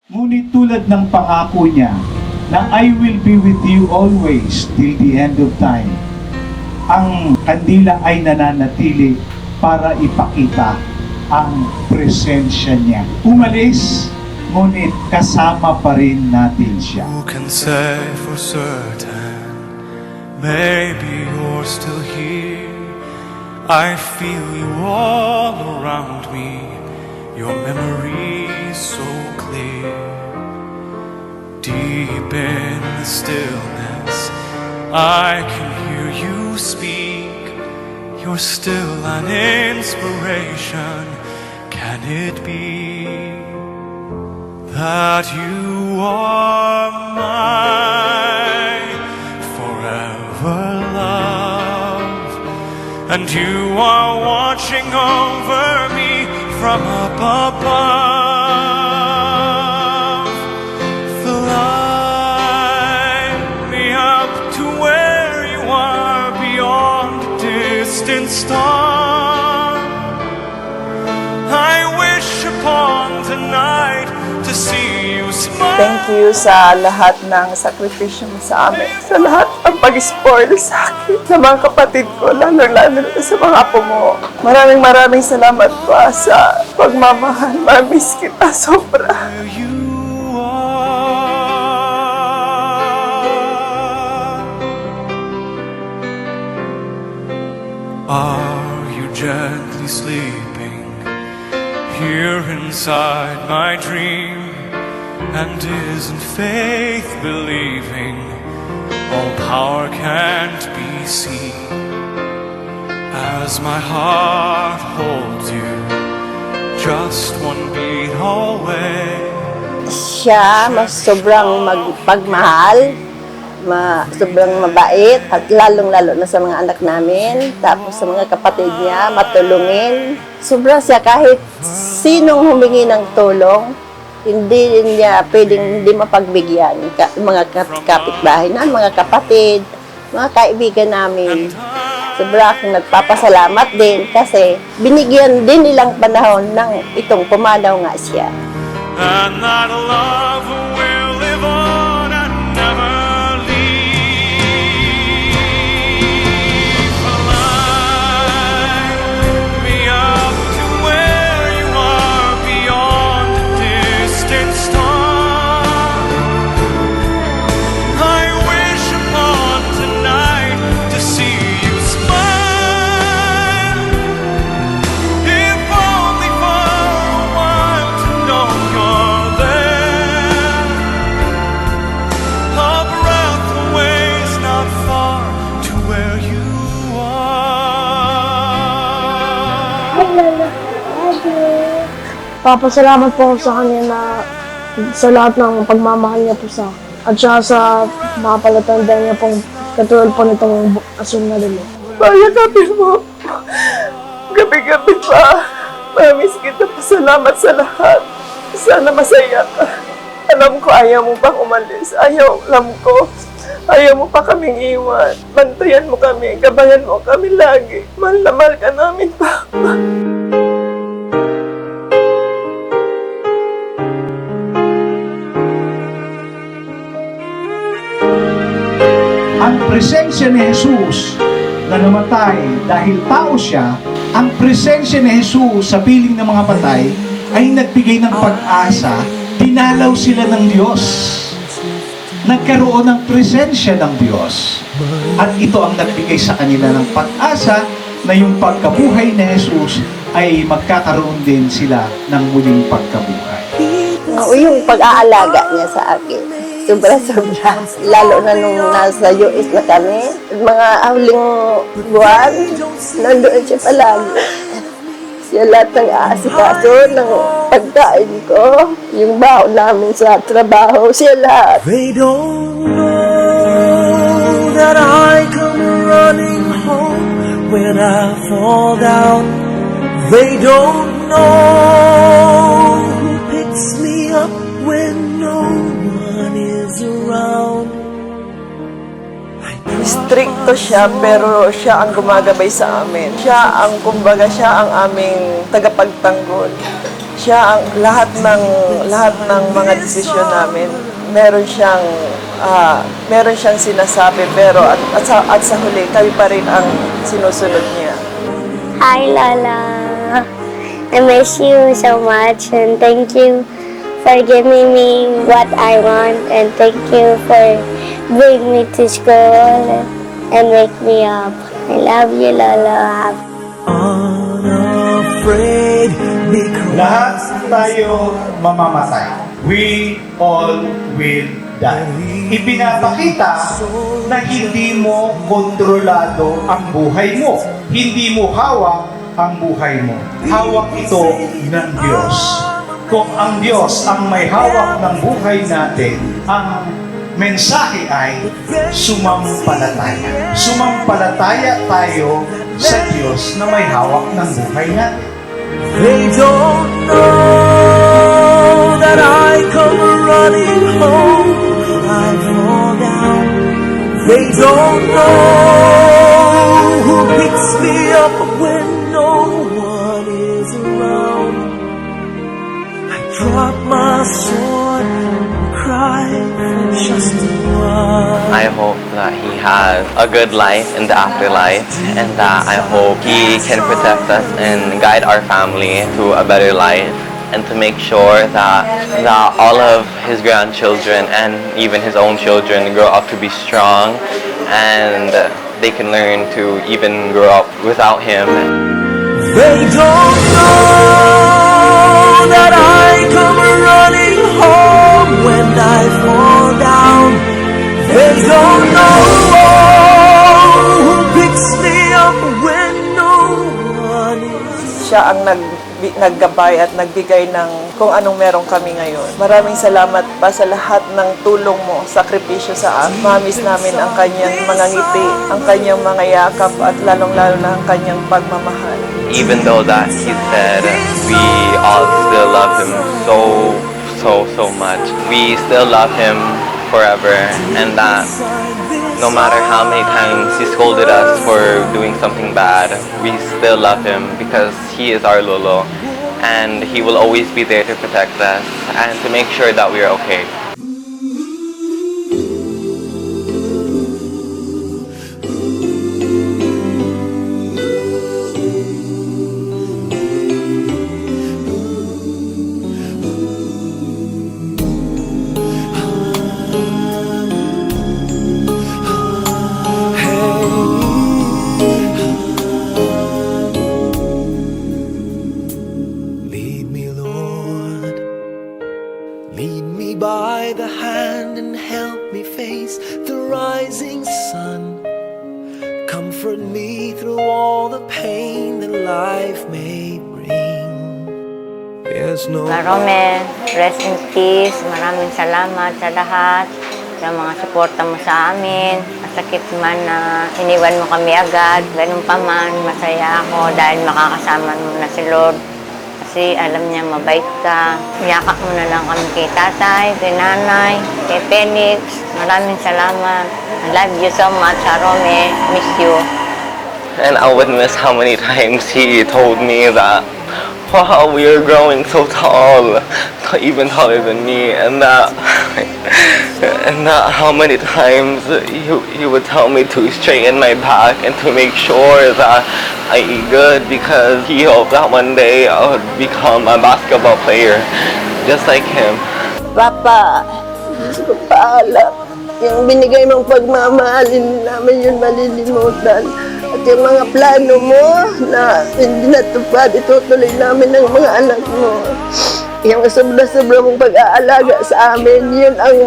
Ngunit tulad ng pangako niya na I will be with you always till the end of time, ang kandila ay nananatili para ipakita ang presensya niya. Umalis, ngunit kasama pa rin natin siya. Who can say for certain, maybe you're still here. I feel you all around me, your memory so clear. Deep in the stillness, I can hear you speak. You're still an inspiration. Can it be that you are my forever love, and you are watching over me from up above? Fly me up to where you are beyond the distant star. I wish upon tonight to see you smile. Thank you sa lahat ng sakripisyo mo sa amin. Sa lahat ng pag-spoil sa akin. Sa mga kapatid ko, lalo-lalo sa mga apo mo. Maraming salamat pa sa pagmamahal. Mamiss kita sobra. Where you are you gently sleeping here inside my dream? And isn't faith believing all power can't be seen? As my heart holds you just one beat away. Siya mas sobrang magpagmahal, sobrang mabait, at lalong-lalo na sa mga anak namin, tapos sa mga kapatid niya, matulungin. Sobrang siya, kahit sinong humingi ng tulong, hindi niya pwedeng hindi mapagbigyan. Mga kapitbahay na, mga kapatid, mga kaibigan namin. Sobra akong nagpapasalamat din kasi binigyan din nilang panahon ng itong pumanaw nga siya. And that love will live on and never leave. Fly me up to where you are beyond the distant star. I wish upon tonight to see you smile. If only for a while to know you're there. A breath away is not far to where you are. Papasalamat po ako sa kanya na sa lahat ng pagmamahal niya po sa at saka sa mga palatandaan niya pong katulad po nitong asul na lilo. Payakapin mo. Gabi-gabi pa. Mamiss kita. Pasalamat sa lahat. Sana masaya ka. Alam ko ayaw mo pang umalis. Alam ko. Ayaw mo pa kaming iwan. Bantayan mo kami. Gabayan mo kami lagi. Mahal na mahal ka namin, Papa. Ang presensya ni Jesus na namatay dahil tao siya, ang presensya ni Jesus sa piling ng mga patay ay nagbigay ng pag-asa, dinalaw sila ng Diyos. Nagkaroon ng presensya ng Diyos. At ito ang nagbigay sa kanila ng pag-asa na yung pagkabuhay ni Jesus ay magkakaroon din sila ng muling pagkabuhay. Yung pag-aalaga niya sa akin, sobra-sobra. Lalo na nung nasa US na kami, mga huling buwan, nandoon siya palagi. Siya lahat ng aasikaso ng pagkain ko, yung baon namin sa trabaho, siya lahat. They don't know that I come running home when I fall down. They don't know who picks me up when no one is around. Stricto siya, pero siya ang gumagabay sa amin. Siya ang, kumbaga, siya ang aming tagapagtanggol. Siya ang lahat ng mga desisyon namin. Meron siyang sinasabi, pero at sa huli kami pa rin ang sinusunod niya. Hi, Lola. I miss you so much, and thank you for giving me what I want, and thank you for bringing me to school and wake me up. I love you, Lola. Unafraid because Lahat tayo mamamatay. We all will die. Ipinapakita na hindi mo kontrolado ang buhay mo. Hindi mo hawak ang buhay mo. Hawak ito ng Diyos. Kung ang Diyos ang may hawak ng buhay natin, ang mensahe ay sumampalataya. Sumampalataya tayo sa Diyos na may hawak ng buhay natin. they don't know that I come running home when I fall down. They don't know who picks me up when no one is around. I drop my sword and cry for just one. I hope that he has a good life in the afterlife, and that I hope he can protect us and guide our family to a better life, and to make sure that all of his grandchildren and even his own children grow up to be strong, and they can learn to even grow up without him. They don't know that I come running home when I fall down. They don't know who picks me up when no one is. Siya ang naggabay at nagbigay ng kung anong meron kami ngayon. Maraming salamat pa sa lahat ng tulong mo, sakripisyo sa amin. Mamis namin ang kanyang mga ngiti, ang kanyang mga yakap, at lalong-lalo na ang kanyang pagmamahal. Even though that he said we all still love him so much, we still love him forever, and that no matter how many times he scolded us for doing something bad, we still love him because he is our Lolo, and he will always be there to protect us and to make sure that we are okay. Lead me, Lord. Lead me by the hand and help me face the rising sun. Comfort me through all the pain that life may bring. There's no Rome, rest in peace. Maraming salamat sa lahat, sa mga suporta mo sa amin. Masakit man na iniwan mo kami agad. Ganun pa man, masaya ako dahil makakasama mo na si Lord. Kasi alam niya mabait ka. Yakap mo na lang kami kay tatay, kay nanay, kay Phoenix. Maraming salamat. I love you so much, Rome. Miss you. And I would miss how many times he told me that, wow, we are growing so tall, even taller than me, and that how many times he would tell me to straighten my back and to make sure that I eat good, because he hoped that one day I would become a basketball player just like him. Papa, gusto ko paalam. Yung binigay mong pagmamahalin namin yun malilimutan. At yung mga plano mo na hindi natupad, itutuloy namin ng mga anak mo. Yung sobra-sobra mong pag-aalaga sa amin, yun ang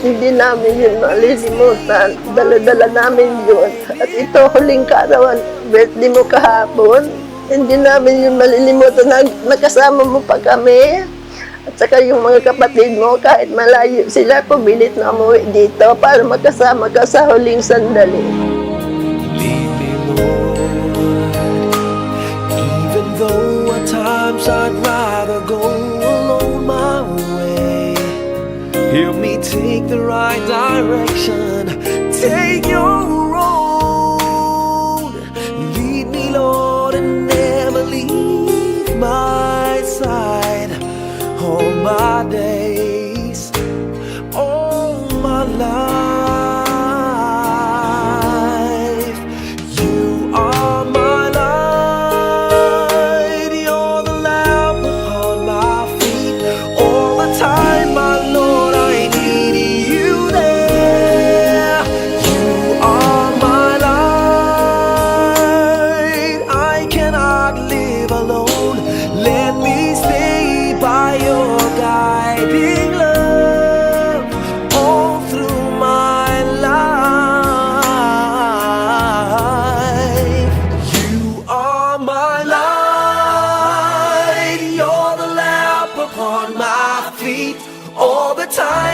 hindi namin yun malilimutan. Dala-dala namin yun. At ito, huling karawan, birthday mo kahapon, hindi namin yun malilimutan na nakasama mo pa kami. At saka yung mga kapatid mo, kahit malayo sila, pumilit na umuwi dito para makasama ka sa huling sandali. lead me, Lord. Even though at times I'd rather go alone my way, help me take the right direction. Take your road. Lead me, Lord, and never leave my side. my days, all my life. You are my light, you're the lamp upon my feet. All the time, my Lord, I need you there. You are my light, I cannot live alone. Let me stay by your guiding love all through my life. You are my light, you're the lamp upon my feet. All the time